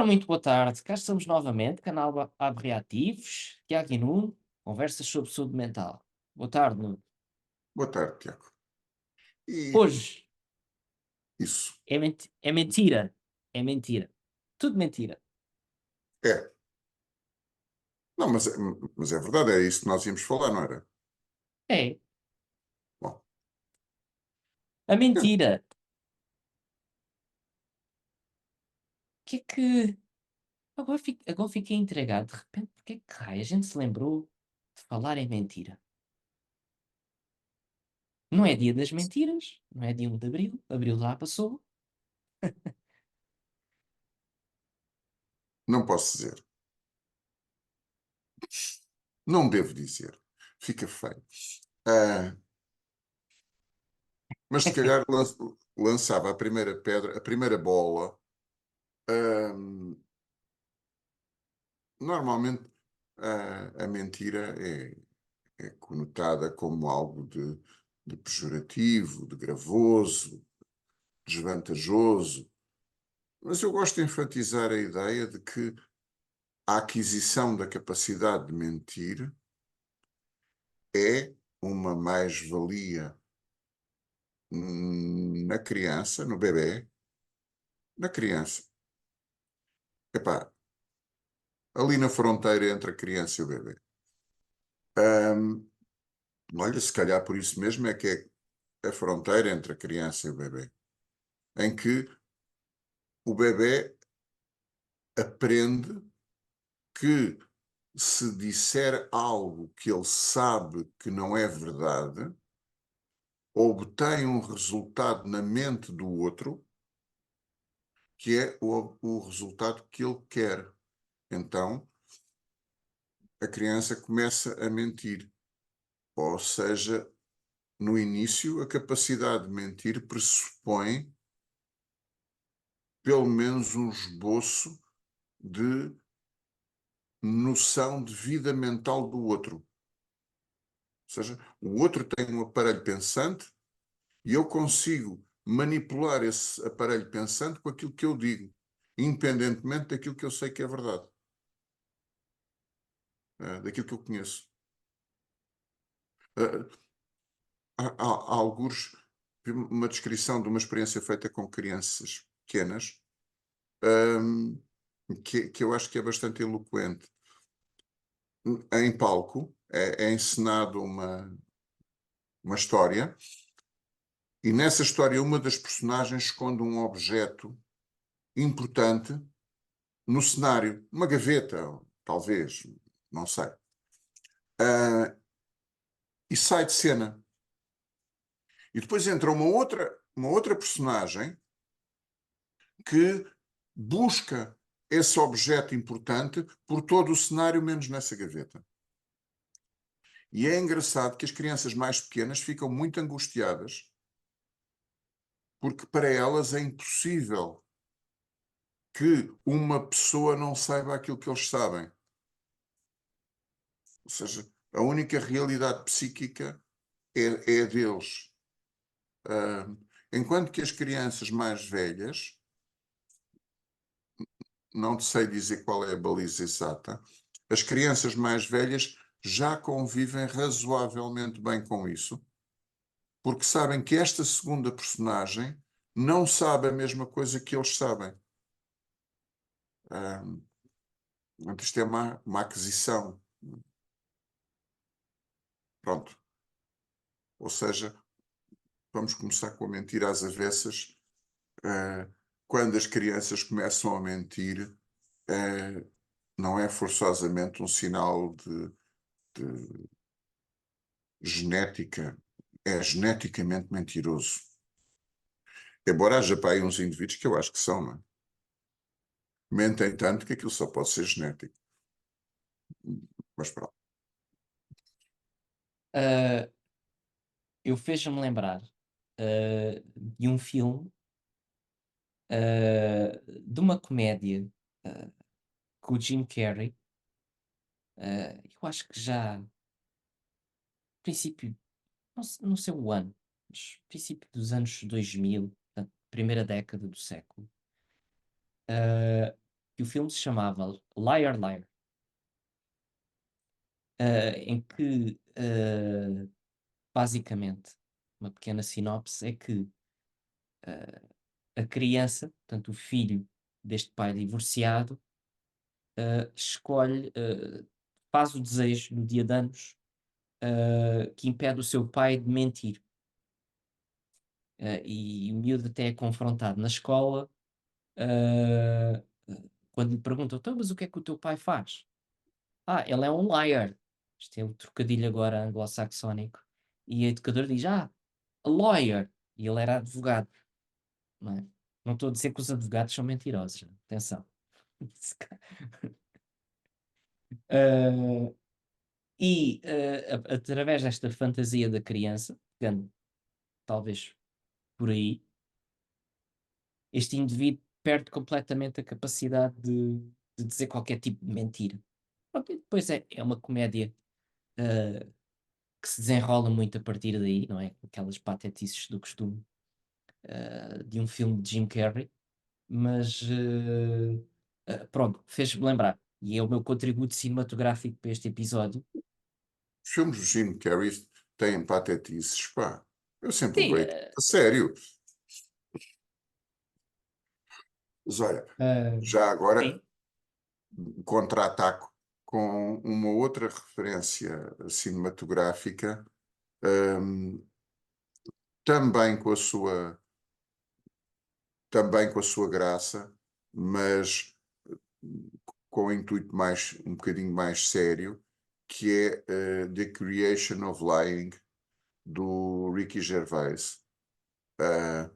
Ora, muito boa tarde. Cá estamos novamente, canal Abre Reativos, Tiago e Nuno, conversas sobre saúde mental. Boa tarde, Nuno. Boa tarde, Tiago. E Hoje isso, é mentira. É mentira. Tudo mentira. é. Não, mas é verdade, é isso que nós íamos falar, não era? É. Bom, A é, mentira. Que é que. Agora fiquei intrigado. De repente, porque é que raio a gente se lembrou de falar em mentira? Não é dia das mentiras. Não é dia 1 de abril. Abril já passou. não posso dizer. Não devo dizer. Fica feio. Ah, mas se calhar lançava a primeira pedra, a primeira bola. ahm, Normalmente a mentira é conotada como algo de pejorativo, de gravoso, desvantajoso. Mas eu gosto de enfatizar a ideia de que a aquisição da capacidade de mentir é uma mais-valia na criança, no bebê, na criança. Epá, ali na fronteira entre a criança e o bebê. Ahm, Olha, se calhar por isso mesmo é que é a fronteira entre a criança e o bebê, em que o bebê aprende que se disser algo que ele sabe que não é verdade, obtém um resultado na mente do outro que é o resultado que ele quer. Então, a criança começa a mentir. Ou seja, no início, a capacidade de mentir pressupõe pelo menos um esboço de noção de vida mental do outro. Ou seja, o outro tem um aparelho pensante e eu consigo manipular esse aparelho pensante com aquilo que eu digo, independentemente daquilo que eu sei que é verdade, daquilo que eu conheço. Uh, há algures, uma descrição de uma experiência feita com crianças pequenas, hum, que eu acho que é bastante eloquente. Em palco é encenado uma história, e nessa história uma das personagens esconde um objeto importante no cenário, uma gaveta, talvez, não sei. E sai de cena. E depois entra uma outra personagem que busca esse objeto importante por todo o cenário, menos nessa gaveta. E é engraçado que as crianças mais pequenas ficam muito angustiadas, porque para elas é impossível que uma pessoa não saiba aquilo que eles sabem. Ou seja, a única realidade psíquica é a deles. Uh, Enquanto que as crianças mais velhas, não sei dizer qual é a baliza exata, as crianças mais velhas já convivem razoavelmente bem com isso, porque sabem que esta segunda personagem não sabe a mesma coisa que eles sabem. Um, isto é uma aquisição. Pronto. Ou seja, vamos começar com a mentira às avessas. Quando as crianças começam a mentir, não é forçosamente um sinal de genética, é geneticamente mentiroso. Embora haja para aí uns indivíduos que eu acho que são, não é? Mentem tanto que aquilo só pode ser genético. Mas pronto. Ah, eu fez-me lembrar de um filme, de uma comédia ah, com o Jim Carrey. Eu acho que já, princípio, não sei o ano, mas princípio dos anos 2000, portanto, primeira década do século. que o filme se chamava Liar Liar, em que, basicamente, uma pequena sinopse é que a criança, portanto o filho deste pai divorciado, escolhe, faz o desejo no dia de anos, que impede o seu pai de mentir. E o miúdo até é confrontado na escola, ah, quando lhe perguntam: "Então, mas o que é que o teu pai faz?" "Ah, ele é um liar." Isto é o trocadilho agora anglo-saxónico. E a educadora diz: "Ah, a lawyer." E ele era advogado, não é? Não estou a dizer que os advogados são mentirosos, atenção. Se ca ah, através desta fantasia da criança, pegando talvez por aí, este indivíduo perde completamente a capacidade de dizer qualquer tipo de mentira. Pronto, e depois é uma comédia, ah, que se desenrola muito a partir daí, não é? Aquelas patetices do costume, de um filme de Jim Carrey, mas pronto, fez-me lembrar. E é o meu contributo cinematográfico para este episódio. Os filmes do Jim Carrey têm patetices, pá. Eu sempre Sim, levei a sério. Mas olha, ah, já agora sim. contra-ataco com uma outra referência cinematográfica, hum, também com a sua, também com a sua graça, mas com o intuito mais, um bocadinho mais sério, que é The Creation of Lying, do Ricky Gervais, uh,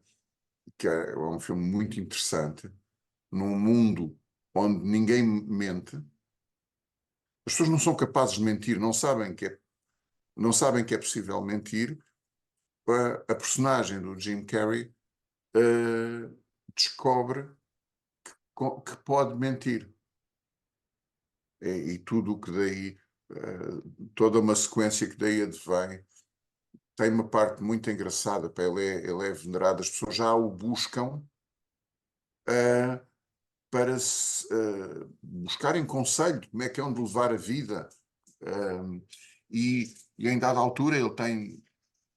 que é um filme muito interessante, num mundo onde ninguém mente, as pessoas não são capazes de mentir, não sabem que é possível mentir. A personagem do Jim Carrey descobre que pode mentir. E tudo o que daí, toda uma sequência que daí advém, tem uma parte muito engraçada. Pá, ele é venerado, as pessoas já o buscam uh, para buscarem conselho de como é que é onde levar a vida. Um, e em dada altura ele tem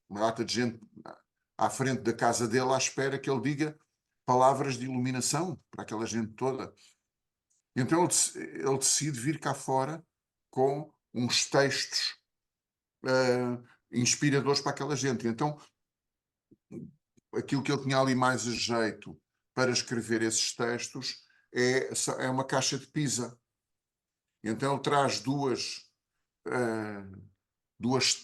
uma data de gente à frente da casa dele à espera que ele diga palavras de iluminação para aquela gente toda. Então ele decide vir cá fora com uns textos inspiradores para aquela gente. Então aquilo que ele tinha ali mais a jeito para escrever esses textos é uma caixa de pizza. Então ele traz duas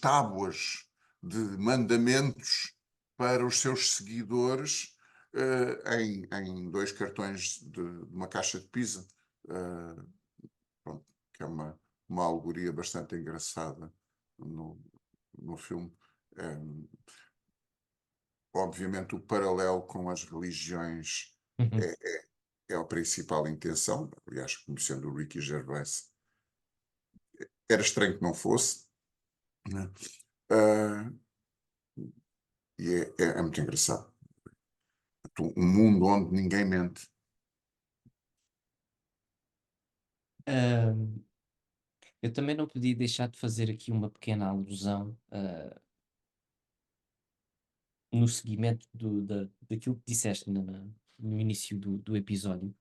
tábuas de mandamentos para os seus seguidores em dois cartões de uma caixa de pizza. Uh, pronto, que é uma alegoria bastante engraçada no, no filme. Um, obviamente o paralelo com as religiões Uhum. é, é a principal intenção. Aliás, conhecendo o Ricky Gervais, era estranho que não fosse, né? Uh, e é muito engraçado. Um mundo onde ninguém mente. Ahm, eu também não podia deixar de fazer aqui uma pequena alusão, no seguimento daquilo que disseste no início do episódio,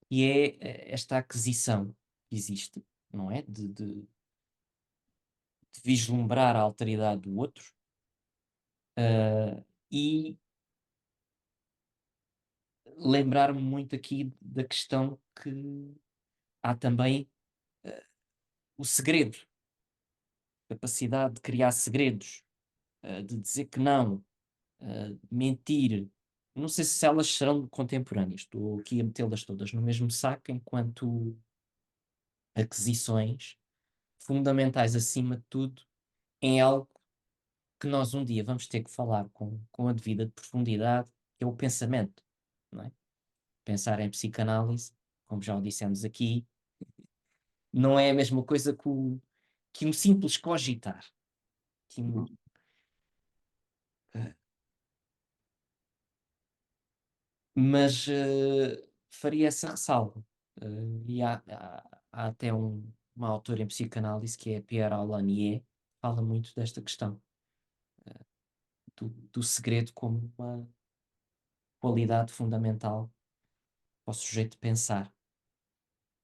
e é esta aquisição que existe, não é? De vislumbrar a alteridade do outro, e lembrar-me muito aqui da questão que há também o segredo, capacidade de criar segredos, de dizer que não, mentir. Não sei se elas serão contemporâneas, estou aqui a metê-las todas no mesmo saco, enquanto aquisições fundamentais acima de tudo em algo que nós um dia vamos ter que falar com a devida profundidade, que é o pensamento, não é? Pensar em psicanálise, como já o dissemos aqui, não é a mesma coisa que um simples cogitar. Que um, mas faria essa ressalva. E há até uma autora em psicanálise, que é a Pierre Alanier, que fala muito desta questão, do segredo como uma qualidade fundamental para o sujeito pensar.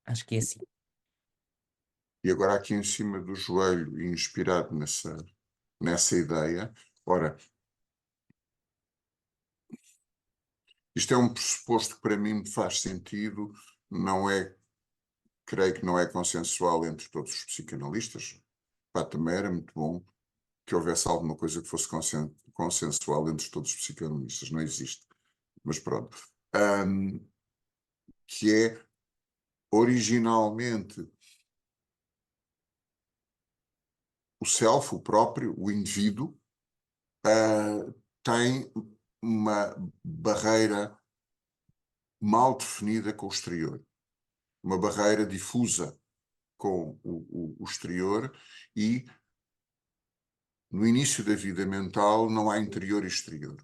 Acho que é assim. E agora aqui em cima do joelho, e inspirado nessa ideia, ora, isto é um pressuposto que para mim me faz sentido, não é, creio que não é consensual entre todos os psicanalistas. Pá, também era muito bom que houvesse alguma coisa que fosse consensual entre todos os psicanalistas, não existe. Mas pronto. Que é, originalmente, o self, o próprio, o indivíduo, tem uma barreira mal definida com o exterior, uma barreira difusa com o exterior, e no início da vida mental não há interior e exterior.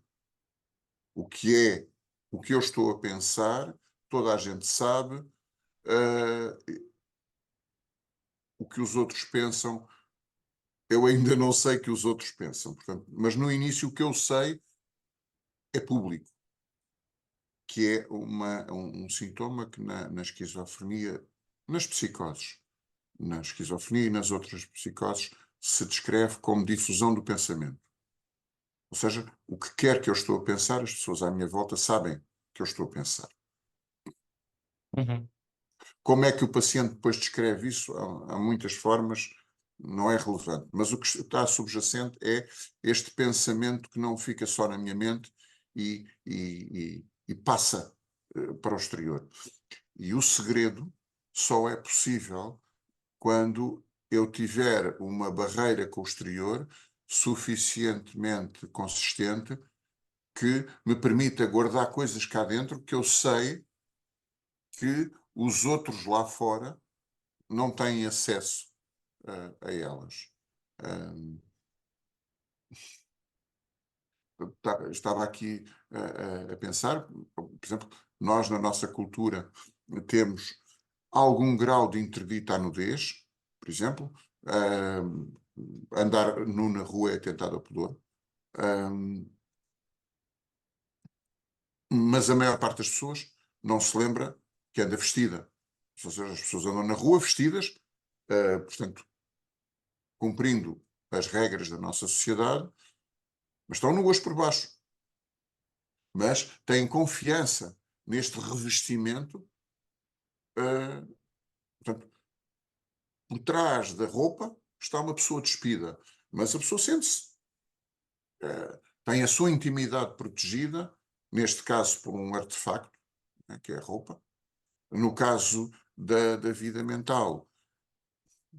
O que eu estou a pensar, toda a gente sabe, o que os outros pensam, eu ainda não sei que os outros pensam, portanto, mas no início o que eu sei é público, que é um sintoma que na esquizofrenia, nas psicoses, na esquizofrenia e nas outras psicoses, se descreve como difusão do pensamento. Ou seja, o que quer que eu estou a pensar, as pessoas à minha volta sabem que eu estou a pensar. Uhum. Como é que o paciente depois descreve isso? Há muitas formas, não é relevante. Mas o que está subjacente é este pensamento que não fica só na minha mente e passa para o exterior. E o segredo só é possível quando eu tiver uma barreira com o exterior suficientemente consistente que me permita guardar coisas cá dentro que eu sei que os outros lá fora não têm acesso a elas. Estava aqui a pensar, por exemplo, nós na nossa cultura temos algum grau de interdita à nudez, por exemplo, andar nu na rua é atentado ao pudor, mas a maior parte das pessoas não se lembra que anda vestida. Ou seja, as pessoas andam na rua vestidas, portanto, cumprindo as regras da nossa sociedade, mas estão nuas por baixo. Mas têm confiança neste revestimento, portanto, por trás da roupa está uma pessoa despida, mas a pessoa sente-se, tem a sua intimidade protegida, neste caso por um artefacto, né, que é a roupa. No caso da vida mental,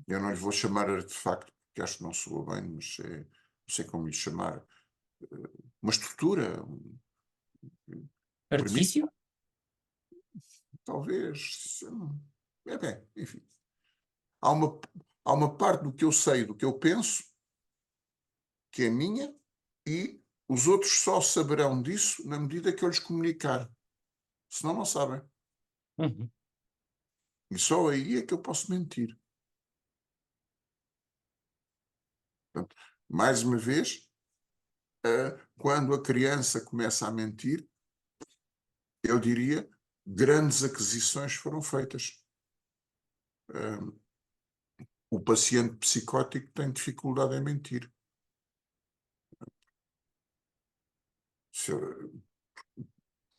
eu não lhe vou chamar artefacto, porque acho que não soa bem, mas não sei como lhe chamar, uma estrutura, permite, Artifício? talvez, é bem, enfim. Há uma, há uma parte do que eu sei, do que eu penso, que é minha, e os outros só saberão disso na medida que eu lhes comunicar. Senão não sabem. Uhum. E só aí é que eu posso mentir. Portanto, mais uma vez, quando a criança começa a mentir, eu diria, grandes aquisições foram feitas. O paciente psicótico tem dificuldade em mentir.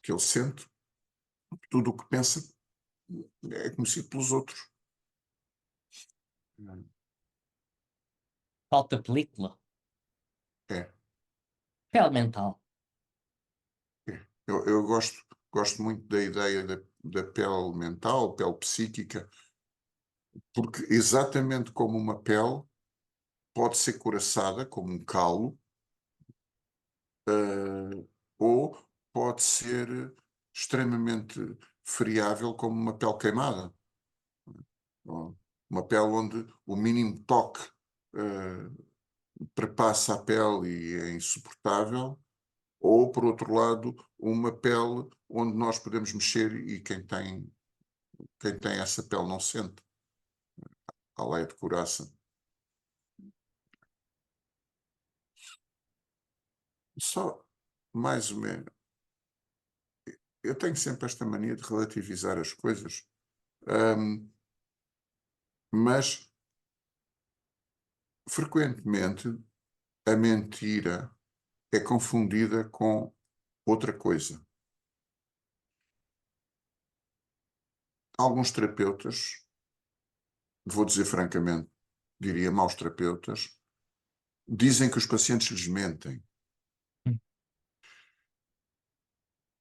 Que ele sente, tudo o que pensa é conhecido pelos outros. Falta película. É, Pele mental. é. Eu gosto muito da ideia da pele mental, pele psíquica, porque exatamente como uma pele pode ser coraçada, como um calo, ou pode ser extremamente friável, como uma pele queimada. Uma pele onde o mínimo toque perpassa a pele e é insuportável, ou, por outro lado, uma pele onde nós podemos mexer e quem tem essa pele não sente. A lei de couraça. Só mais ou menos. Eu tenho sempre esta mania de relativizar as coisas, mas frequentemente a mentira é confundida com outra coisa. Alguns terapeutas, vou dizer francamente, diria maus terapeutas, dizem que os pacientes lhes mentem. Hum.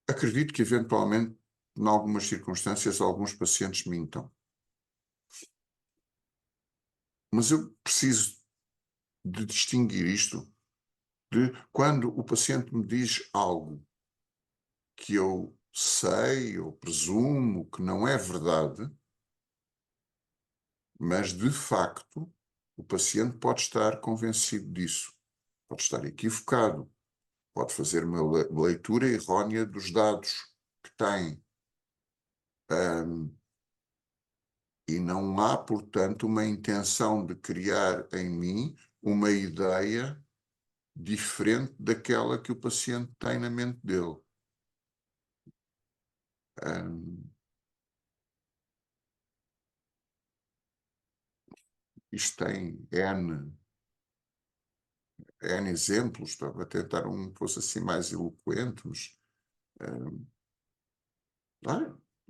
Acredito que, eventualmente, em algumas circunstâncias, alguns pacientes mintam. Mas eu preciso de distinguir isto de quando o paciente me diz algo que eu sei ou presumo que não é verdade, mas de facto o paciente pode estar convencido disso, pode estar equivocado, pode fazer uma leitura errónea dos dados que tem. E não há, portanto, uma intenção de criar em mim uma ideia diferente daquela que o paciente tem na mente dele. Isto tem N exemplos, estava a tentar um que fosse assim mais eloquente, mas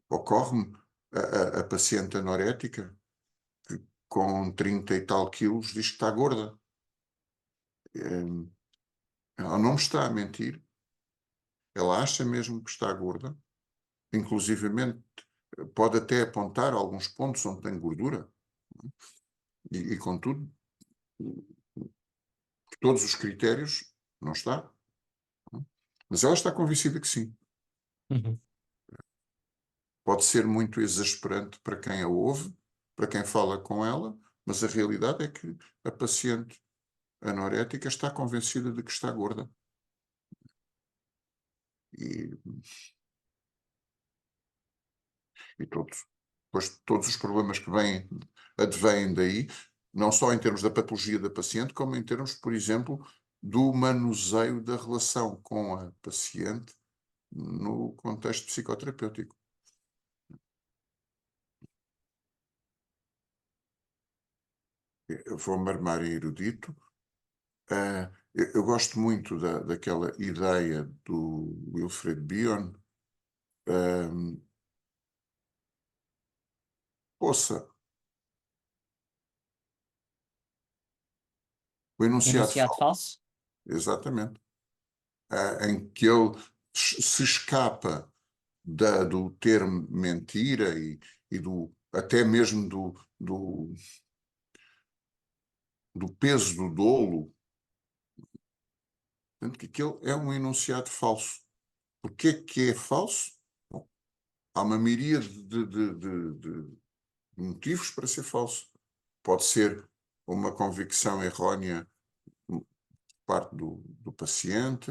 ocorre-me a paciente anorética que com 30 e tal quilos diz que está gorda. Ela não me está a mentir, ela acha mesmo que está gorda, inclusivamente pode até apontar alguns pontos onde tem gordura, e contudo, por todos os critérios, não está. Mas ela está convencida que sim. Uhum. Pode ser muito exasperante para quem a ouve, para quem fala com ela, mas a realidade é que a paciente anorética está convencida de que está gorda. E, e todos os problemas que advêm daí, não só em termos da patologia da paciente, como em termos, por exemplo, do manuseio da relação com a paciente no contexto psicoterapêutico. Eu vou-me armar em erudito. Eu gosto muito daquela ideia do Wilfred Bion. Ouça, o enunciado Enunciado falso, falso? exatamente, em que ele se escapa do termo mentira e até mesmo do peso do dolo, tanto que aquilo é um enunciado falso. Porquê que é falso? Bom, há uma miríade de motivos para ser falso. Pode ser uma convicção errónea por parte do paciente,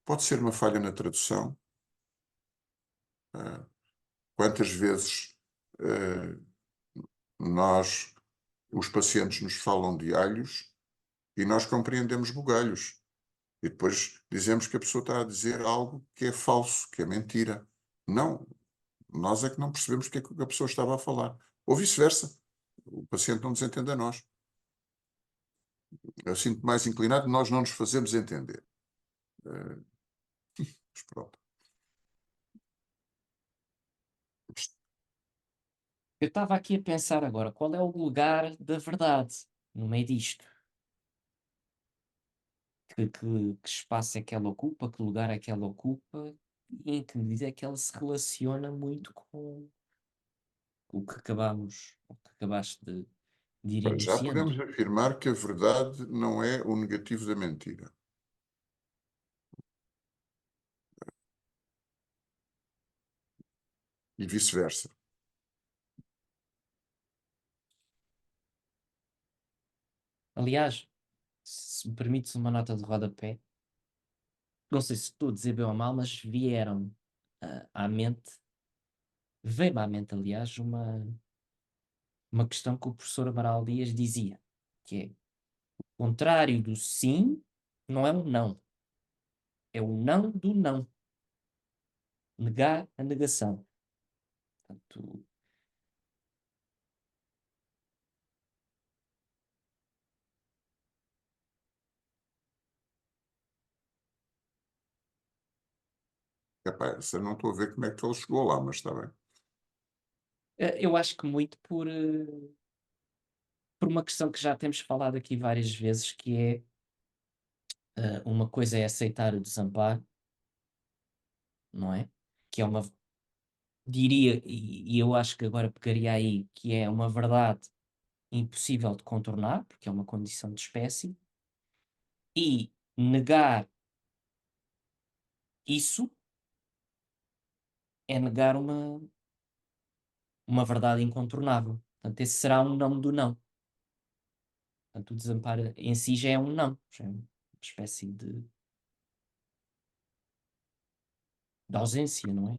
pode ser uma falha na tradução. Quantas vezes nós, os pacientes, nos falam de alhos e nós compreendemos bugalhos. E depois dizemos que a pessoa está a dizer algo que é falso, que é mentira. Não, nós é que não percebemos o que é que a pessoa estava a falar. Ou vice-versa. O paciente não nos entende a nós. Eu sinto mais inclinado, nós não nos fazemos entender. Mas pronto. Eu estava aqui a pensar agora, qual é o lugar da verdade no meio disto? Que espaço é que ela ocupa, que lugar é que ela ocupa e em que medida é que ela se relaciona muito com o que acabaste de ir Para já enunciando. podemos afirmar que a verdade não é o negativo da mentira. E vice-versa. Aliás, se me permites uma nota de rodapé, não sei se estou a dizer bem ou mal, mas vieram à mente, veio-me à mente, aliás, uma questão que o professor Amaral Dias dizia, que é: o contrário do sim não é um não, é o não do não. Negar a negação. Portanto, Epá, eu não estou a ver como é que ele chegou lá, mas está bem. eu acho que muito por uma questão que já temos falado aqui várias vezes, que é, uma coisa é aceitar o desamparo, não é? Que é uma, diria, e eu acho que agora pegaria aí, que é uma verdade impossível de contornar, porque é uma condição de espécie, e negar isso é negar uma verdade incontornável. Portanto, esse será um não do não. Portanto, o desamparo em si já é um não, já é uma espécie de ausência, não é?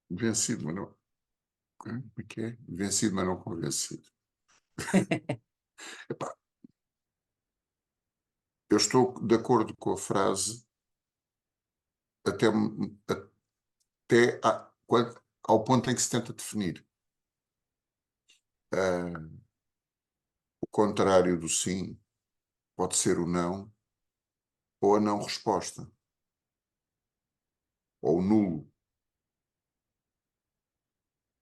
Vencido, mas não. Como é que é? Vencido, mas não convencido. Epá, eu estou de acordo com a frase até, ao ponto em que se tenta definir. O contrário do sim pode ser o não ou a não resposta, ou o nulo.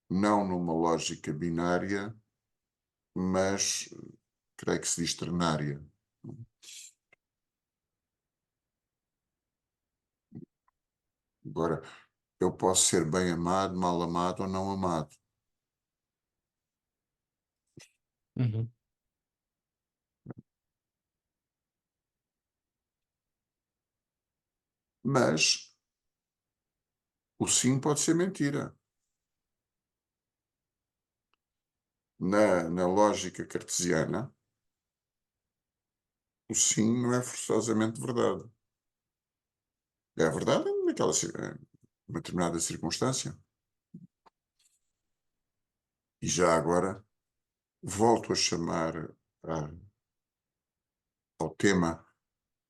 Não numa lógica binária, mas creio que se diz ternária. Agora, eu posso ser bem amado, mal amado ou não amado. Uhum. Mas o sim pode ser mentira. Na lógica cartesiana, o sim não é forçosamente verdade. É a verdade uma determinada circunstância. E já agora volto a chamar ao tema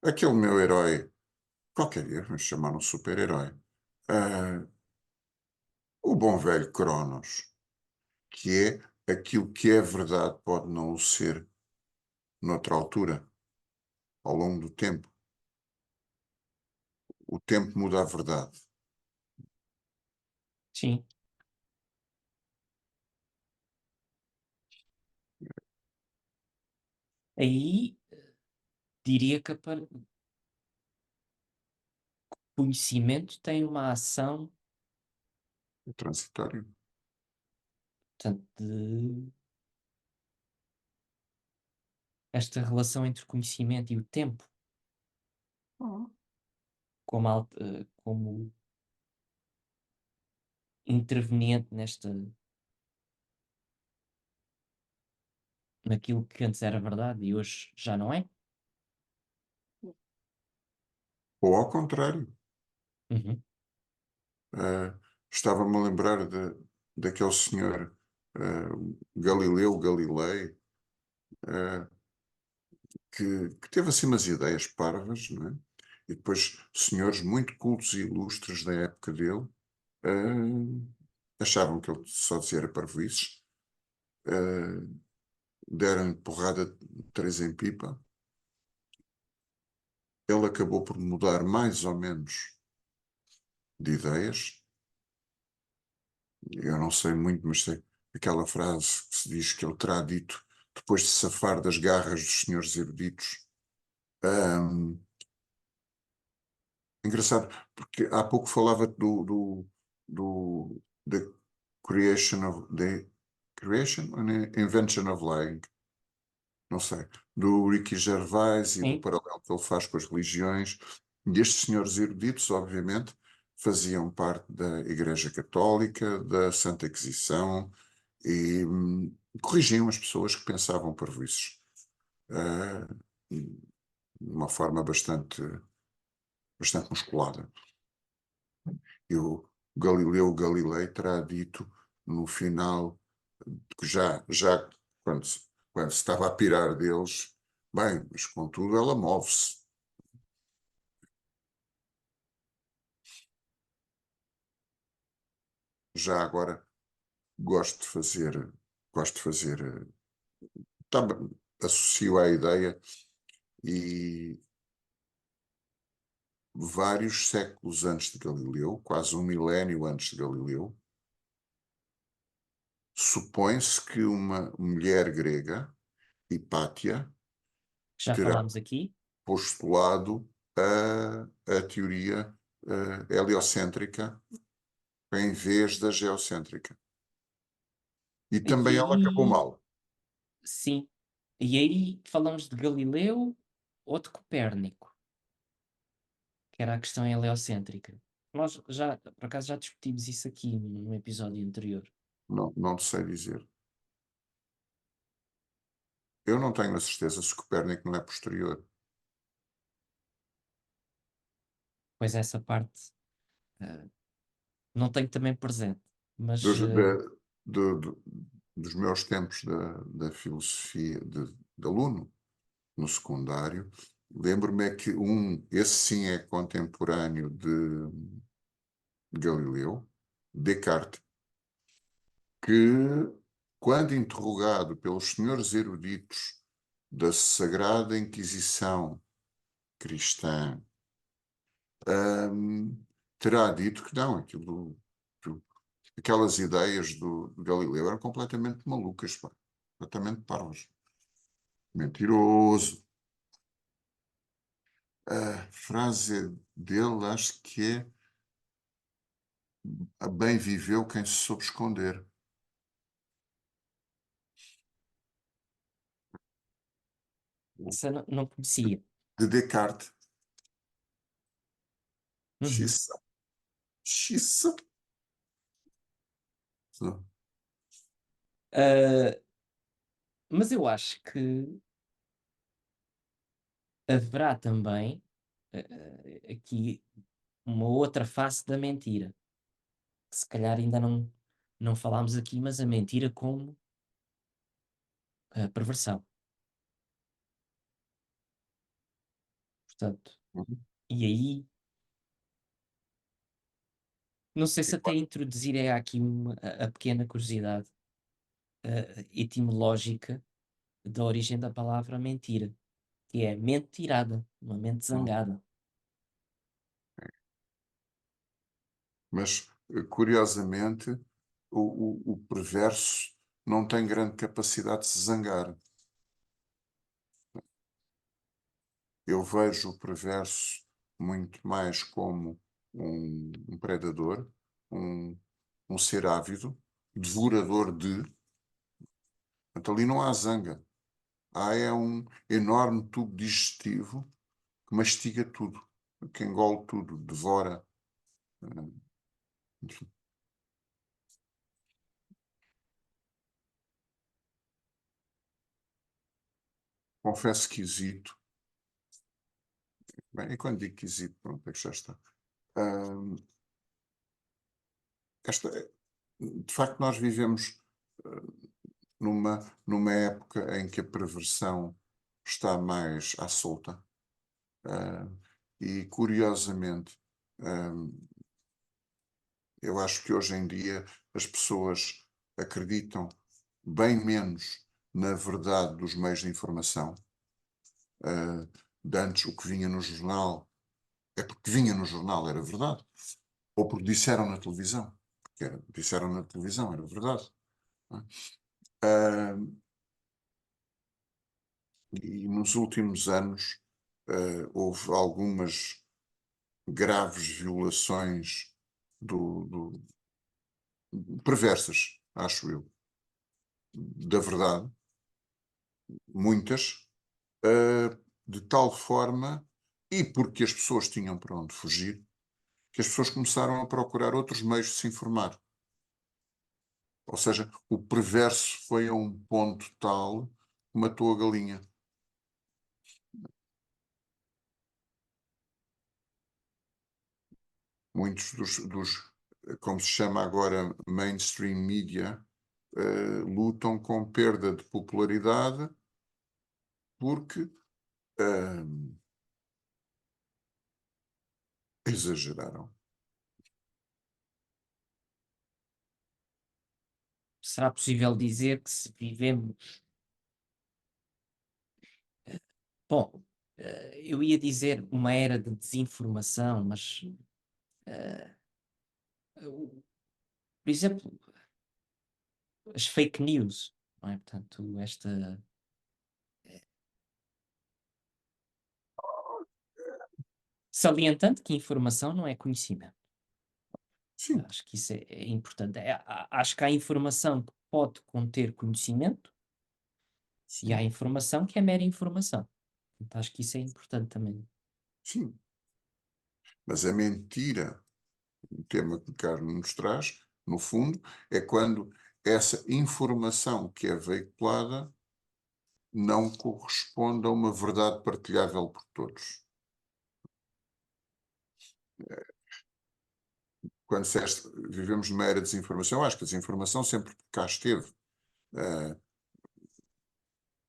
aquele meu herói, qualquer dia vamos chamar um super-herói, ah, o bom velho Cronos, que é aquilo que é verdade pode não o ser noutra altura, ao longo do tempo. O tempo muda a verdade. Sim. Aí diria que conhecimento tem uma ação, É transitório. portanto, esta relação entre o conhecimento e o tempo, Ah, como interveniente naquilo que antes era verdade e hoje já não é. ou ao contrário. Uhum. Ah, estava-me a lembrar daquele senhor Galileu Galilei, ah, que teve assim umas ideias parvas, não é? E depois senhores muito cultos e ilustres da época dele achavam que ele só dizia era parvoíces, deram-lhe porrada de três em pipa. Ele acabou por mudar mais ou menos de ideias. Eu não sei muito, mas sei aquela frase que se diz que ele terá dito depois de safar das garras dos senhores eruditos. Ahm, engraçado, porque há pouco falava do The Creation and Invention of Lying, não sei, do Ricky Gervais e do Sim, paralelo que ele faz com as religiões. E estes senhores eruditos, obviamente, faziam parte da Igreja Católica, da Santa Inquisição e corrigiam as pessoas que pensavam parvoíces. de uma forma bastante musculada. E o Galileu Galilei terá dito no final, que já quando se estava a pirar deles, bem, mas contudo ela move-se. Já agora gosto de fazer, também associo à ideia e vários séculos antes de Galileu, quase um milénio antes de Galileu, supõe-se que uma mulher grega, Hipátia, Já terá falámos aqui. postulado a teoria heliocêntrica em vez da geocêntrica. E E também ela acabou aí, mal. sim. E aí falamos de Galileu ou de Copérnico, que era a questão heliocêntrica. Nós já, por acaso, já discutimos isso aqui num episódio anterior. Não sei dizer. Eu não tenho a certeza se Copérnico não é posterior. Pois essa parte não tenho também presente, mas Dos, da- do- dos meus tempos da filosofia de aluno no secundário, lembro-me é que esse sim é contemporâneo de Galileu, Descartes, que, quando interrogado pelos senhores eruditos da Sagrada Inquisição cristã, hum, terá dito que não, aquelas ideias do Galileu eram completamente malucas, pá, completamente parvas. Mentiroso. A frase dele, acho que é: bem viveu quem se soube esconder. essa não conhecia. De Descartes. Uhum. Xiça. Xiça. Ah, mas eu acho que haverá também aqui uma outra face da mentira, que se calhar ainda não falámos aqui, mas a mentira como a perversão. Portanto, Uhum. e aí, não sei se até introduzir é aqui a pequena curiosidade etimológica da origem da palavra mentira, que é mente tirada, uma mente Uhum. zangada. Mas, curiosamente, o perverso não tem grande capacidade de se zangar. Eu vejo o perverso muito mais como um predador, um, um ser ávido, devorador de. Portanto, ali não há zanga. Há é um enorme tubo digestivo que mastiga tudo, que engole tudo, devora. Enfim. Confesso que hesito. Bem, e quando digo que hesito, pronto, é que já está. Ahm, de facto, nós vivemos numa época em que a perversão está mais à solta. Ah, e, curiosamente, ahm, eu acho que hoje em dia as pessoas acreditam bem menos na verdade dos meios de informação. De antes, o que vinha no jornal é porque vinha no jornal, era verdade. Ou porque disseram na televisão. Disseram na televisão, era verdade. Não é? Ah, e nos últimos anos houve algumas graves violações perversas, acho eu, da verdade, muitas, de tal forma, e porque as pessoas tinham para onde fugir, que as pessoas começaram a procurar outros meios de se informar. Ou seja, o perverso foi a um ponto tal que matou a galinha. muitos como se chama agora, mainstream media, lutam com perda de popularidade porque exageraram. Será possível dizer que se vivemos. Bom, eu ia dizer uma era de desinformação, mas, por exemplo, as fake news, não é? Portanto, esta. Salientando que informação não é conhecimento. Sim, Acho que isso é importante. Acho que há informação que pode conter conhecimento e há sim, informação que é mera informação. Portanto, acho que isso é importante também. sim. Mas a mentira, o tema que o Carlos nos traz, no fundo, é quando essa informação que é veiculada não corresponde a uma verdade partilhável por todos. Quando disseste, vivemos numa era de desinformação, acho que a desinformação sempre cá esteve, eh,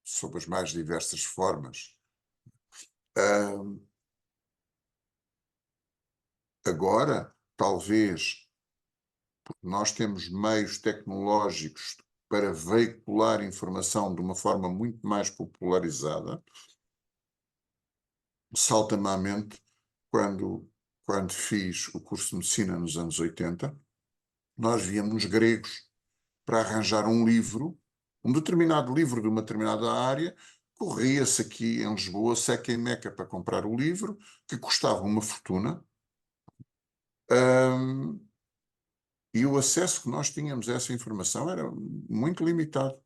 sob as mais diversas formas. Ah, agora, talvez, porque nós temos meios tecnológicos para veicular informação de uma forma muito mais popularizada, salta-me à mente quando fiz o curso de medicina nos anos 80, nós víamos gregos para arranjar um livro, um determinado livro de uma determinada área, corria-se aqui em Lisboa, Seca e Meca, para comprar o livro, que custava uma fortuna, e o acesso que nós tínhamos a essa informação era muito limitado.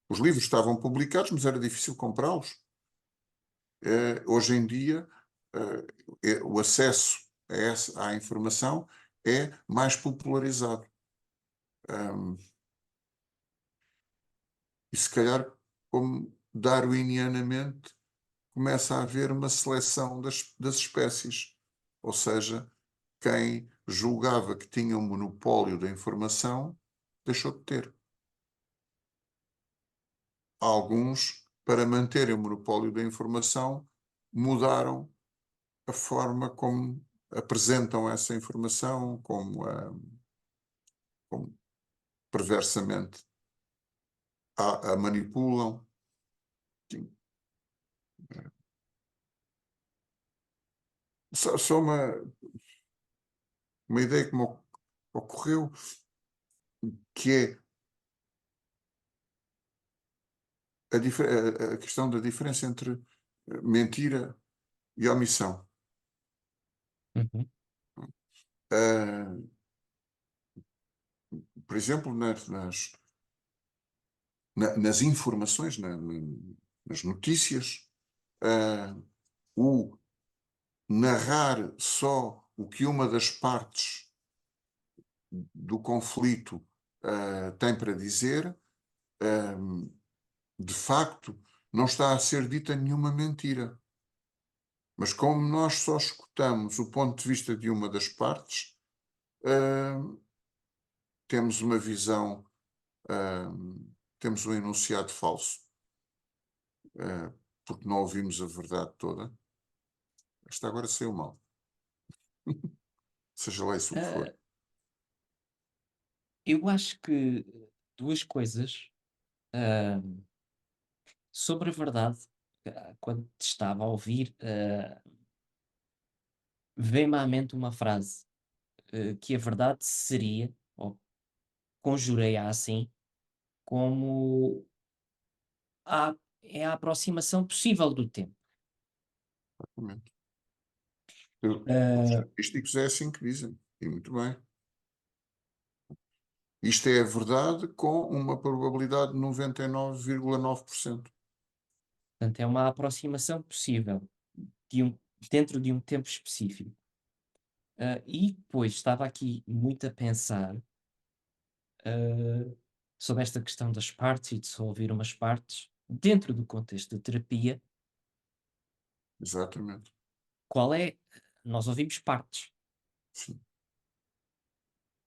Os livros estavam publicados, mas era difícil comprá-los. Hoje em dia, o acesso à informação é mais popularizado. E se calhar, como darwinianamente, começa a haver uma seleção das espécies. Ou seja, quem julgava que tinha um monopólio da informação deixou de ter. Alguns, para manterem o monopólio da informação, mudaram a forma como apresentam essa informação, como perversamente a manipulam. Sim. Só uma ideia que me ocorreu, que é a questão da diferença entre mentira e omissão. Uhum, Uh, por exemplo, nas informações, nas notícias, o narrar só o que uma das partes do conflito tem para dizer, de facto, não está a ser dita nenhuma mentira. Mas como nós só escutamos o ponto de vista de uma das partes, temos uma visão, temos um enunciado falso, porque não ouvimos a verdade toda. Esta agora saiu mal. Seja lá isso o que for. ah, eu acho que duas coisas. ah, Sobre a verdade, quando te estava a ouvir, veio-me à mente uma frase, que a verdade seria, ou conjurei-a assim, como é a aproximação possível do tempo. Exatamente. Os Ah, estatísticos é assim que dizem. E muito bem. Isto é a verdade com uma probabilidade de 99,9%. Portanto, é uma aproximação possível de dentro de um tempo específico. E depois estava aqui muito a pensar, sobre esta questão das partes e de só ouvir umas partes, dentro do contexto de terapia, Exatamente. qual é. Nós ouvimos partes. Sim.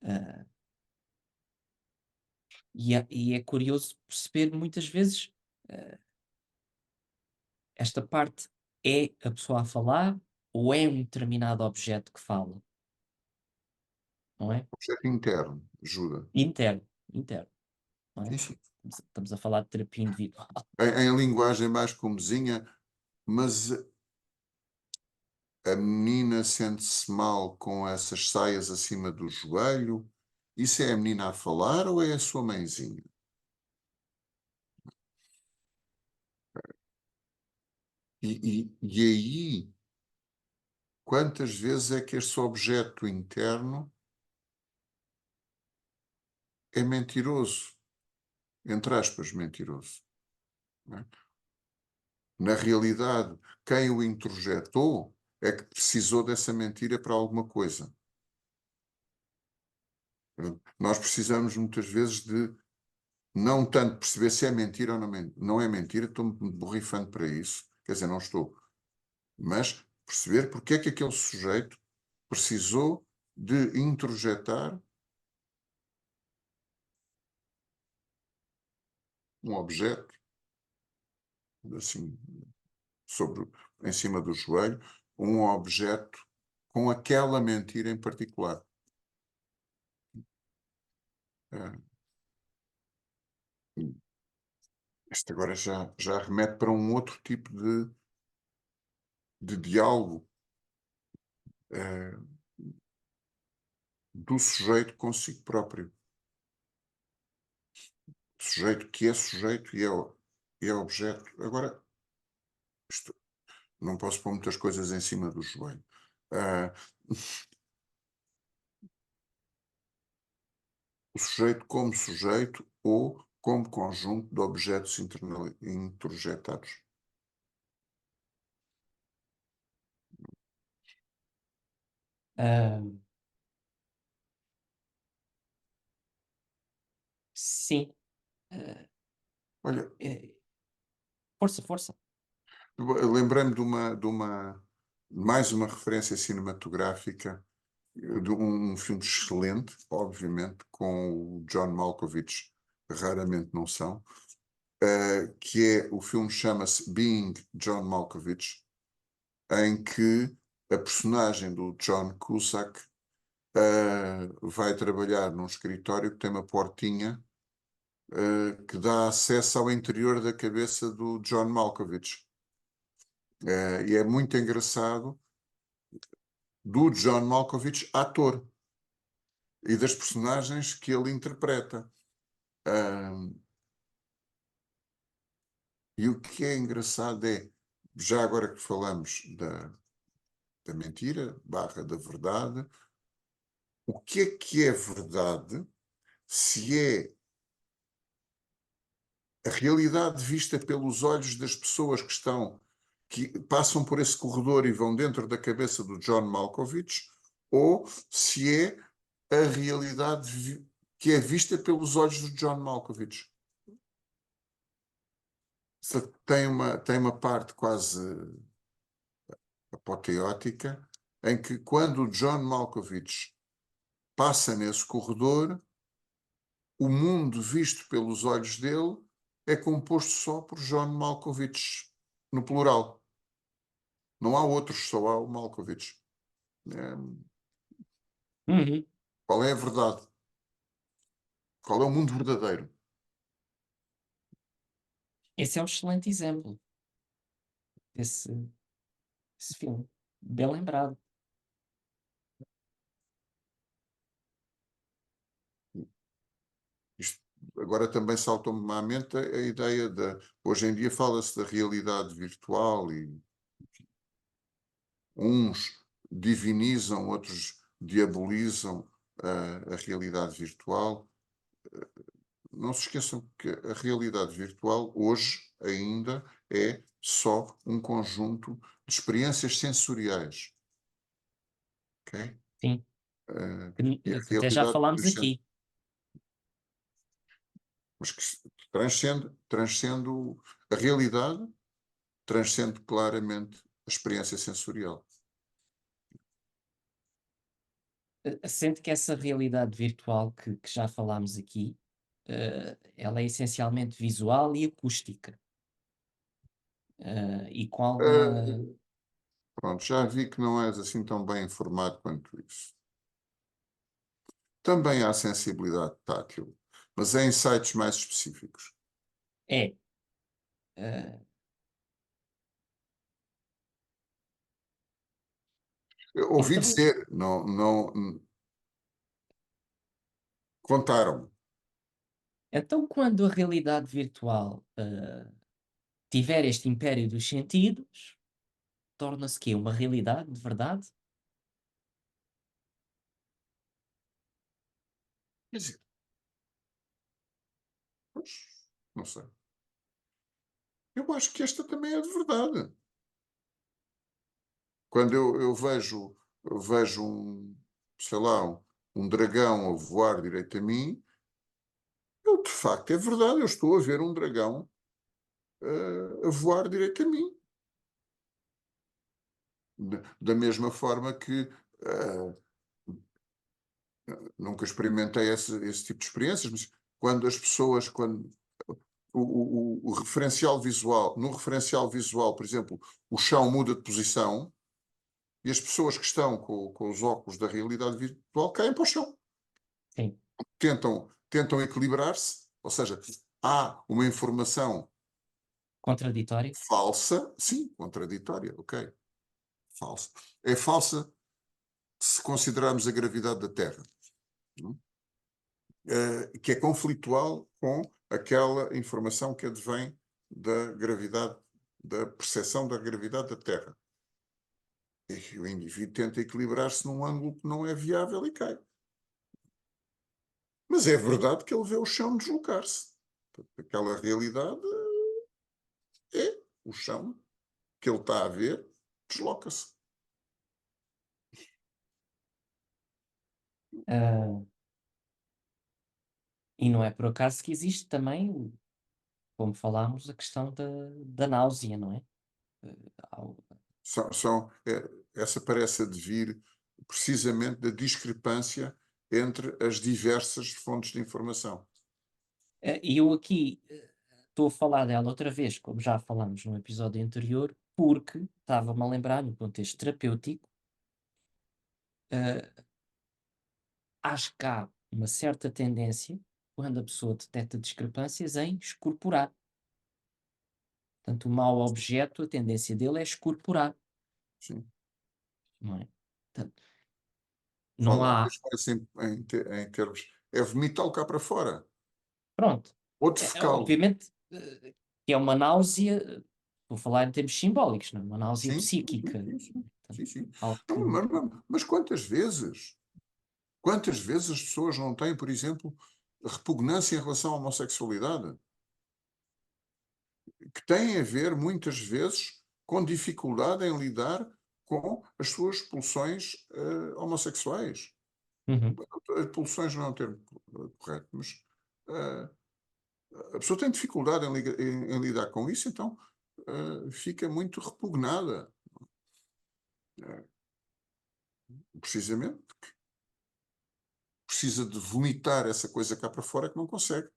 Ah, e é curioso perceber muitas vezes, ah, esta parte é a pessoa a falar ou é um determinado objeto que fala, não é? Objeto interno, ajuda. Interno, interno, não é? Sim, sim. Estamos a falar de terapia individual. Em linguagem mais comezinha, mas a menina sente-se mal com essas saias acima do joelho. Isso é a menina a falar ou é a sua mãezinha? E aí, quantas vezes é que este objeto interno é mentiroso? Entre aspas, mentiroso. Não é? Na realidade, quem o introjetou é que precisou dessa mentira para alguma coisa. Nós precisamos muitas vezes de não tanto perceber se é mentira ou não é mentira, estou-me borrifando para isso, quer dizer, não estou, mas perceber porque é que aquele sujeito precisou de introjetar um objeto assim sobre em cima do joelho, um objeto com aquela mentira em particular. Ah, isto agora já remete para um outro tipo de diálogo do sujeito consigo próprio. Sujeito que é sujeito e é objeto. Agora, isto, não posso pôr muitas coisas em cima do joelho. Ah, o sujeito como sujeito ou como conjunto de objetos introjetados. Ah, sim, ah, Olha, eh, força, força. lembrei-me mais uma referência cinematográfica de um filme excelente, obviamente, com o John Malkovich, raramente não são, que é o filme chama-se Being John Malkovich, em que a personagem do John Cusack vai trabalhar num escritório que tem uma portinha que dá acesso ao interior da cabeça do John Malkovich. E é muito engraçado do John Malkovich, ator, e das personagens que ele interpreta. E o que é engraçado é, já agora que falamos da mentira, barra da verdade, o que é verdade se é a realidade vista pelos olhos das pessoas que passam por esse corredor e vão dentro da cabeça do John Malkovich, ou se é a realidade que é vista pelos olhos do John Malkovich. Tem uma parte quase apoteótica em que quando o John Malkovich passa nesse corredor, o mundo visto pelos olhos dele é composto só por John Malkovich, no plural. Não há outros, só há o Malkovich. Uhum. Qual é a verdade? Qual é o mundo verdadeiro? Esse é um excelente exemplo desse filme. Bem lembrado. Isto, agora também saltou-me à mente a ideia da... Hoje em dia fala-se da realidade virtual e uns divinizam, outros diabolizam a realidade virtual. Não se esqueçam que a realidade virtual hoje ainda é só um conjunto de experiências sensoriais, ok? Sim, Eh, e a que até já realidade falámos aqui. mas que transcende a realidade, transcende claramente a experiência sensorial. Sendo que essa realidade virtual que já falámos aqui, ela é essencialmente visual e acústica, e com alguma. Ah, pronto, já vi que não és assim tão bem informado quanto isso. Também há sensibilidade tátil, mas é em sites mais específicos. É. eh, Eu ouvi então, dizer, não, contaram-me. então, quando a realidade virtual tiver este império dos sentidos, torna-se quê? Uma realidade de verdade? Quer dizer, pois, não sei. Eu acho que esta também é de verdade. Quando eu vejo um, sei lá, um dragão a voar direito a mim, eu de facto é verdade, eu estou a ver um dragão a voar direito a mim. Da mesma forma que nunca experimentei esse tipo de experiências, mas quando as pessoas, quando o referencial visual, no referencial visual, por exemplo, o chão muda de posição e as pessoas que estão com os óculos da realidade virtual caem para o chão. Sim. Tentam equilibrar-se, ou seja, há uma informação Contraditório? falsa, sim, contraditória, ok, falsa. É falsa se considerarmos a gravidade da Terra, que é conflitual com aquela informação que advém da gravidade, da percepção da gravidade da Terra. E o indivíduo tenta equilibrar-se num ângulo que não é viável e cai. Mas é verdade que ele vê o chão deslocar-se. Aquela realidade é o chão que ele está a ver, desloca-se. Ah, e não é por acaso que existe também, como falámos, a questão da náusea, não é? Ao- Essa parece advir precisamente da discrepância entre as diversas fontes de informação. E eu aqui estou a falar dela outra vez, como já falámos no episódio anterior, porque estava-me a lembrar, no contexto terapêutico, eh, acho que há uma certa tendência, quando a pessoa detecta discrepâncias, em escorporar. Portanto, o mau objeto, a tendência dele é escorporar, Sim. não é? Portanto, não Fala há. mesmo assim em termos. É vomitá-lo cá para fora. Pronto. Ou defecá-lo. Obviamente que é uma náusea, vou falar em termos simbólicos, não é? Uma náusea Sim, psíquica. sim, sim, Portanto, sim, sim. algo Não, que. mas quantas vezes? Quantas vezes as pessoas não têm, por exemplo, repugnância em relação à homossexualidade? Que têm a ver, muitas vezes, com dificuldade em lidar com as suas pulsões homossexuais. Uhum. Pulsões não é um termo correto, mas a pessoa tem dificuldade em lidar com isso, então fica muito repugnada, precisamente, precisa de vomitar essa coisa cá para fora que não consegue.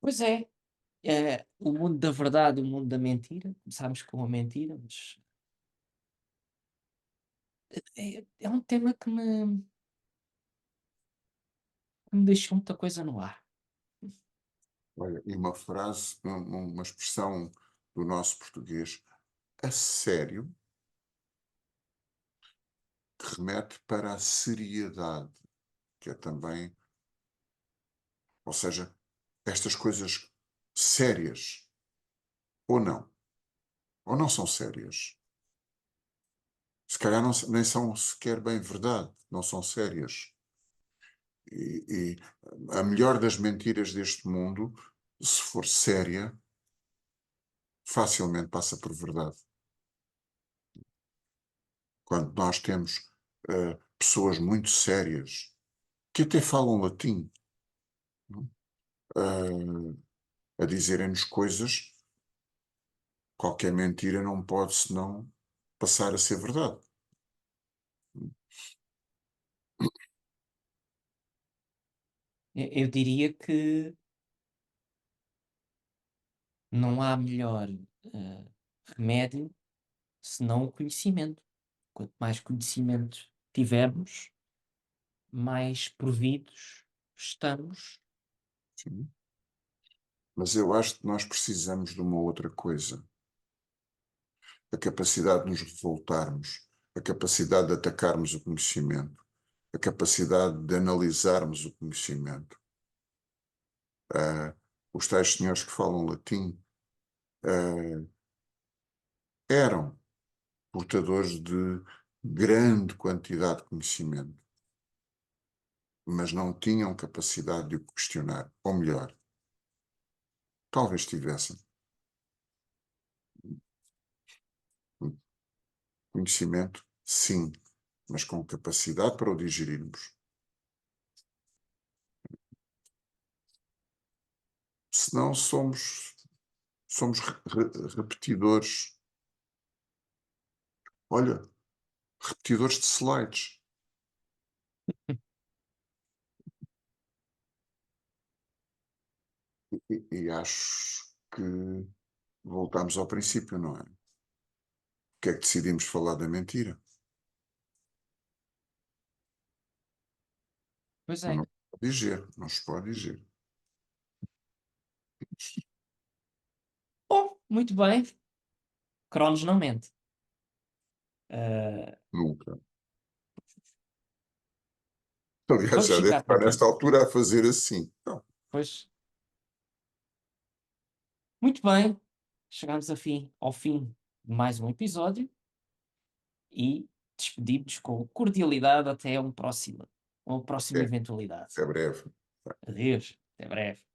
Pois é, o mundo da verdade, o mundo da mentira. Começámos com a mentira, mas é um tema que me deixou muita coisa no ar. Olha, e uma frase, uma expressão do nosso português, a sério, que remete para a seriedade, que é também, ou seja, estas coisas sérias, ou não são sérias. Se calhar nem são sequer bem verdade, não são sérias. E a melhor das mentiras deste mundo, se for séria, facilmente passa por verdade. Quando nós temos pessoas muito sérias, que até falam latim, não? a dizerem-nos coisas qualquer mentira não pode senão passar a ser verdade. Eu diria que não há melhor remédio senão o conhecimento. Quanto mais conhecimento tivermos, mais providos estamos. Sim. Mas eu acho que nós precisamos de uma outra coisa. A capacidade de nos revoltarmos, a capacidade de atacarmos o conhecimento, a capacidade de analisarmos o conhecimento. Os tais senhores que falam latim eram portadores de grande quantidade de conhecimento, mas não tinham capacidade de o questionar. Ou melhor, talvez tivessem. Conhecimento, sim, mas com capacidade para o digerirmos. Senão somos repetidores. Olha, repetidores de slides. E acho que voltamos ao princípio, não é? Que é que decidimos falar da mentira? Pois Mas é. não se pode dizer, não se pode dizer. Bom, muito bem. Cronos não mente. Ah, Nunca. Aliás, vamos já deve ficar por estar aqui. nesta altura a fazer assim. Então, Pois, muito bem. Chegamos ao fim de mais um episódio e despedimos com cordialidade até uma próxima até, eventualidade. até breve. Adeus, até breve.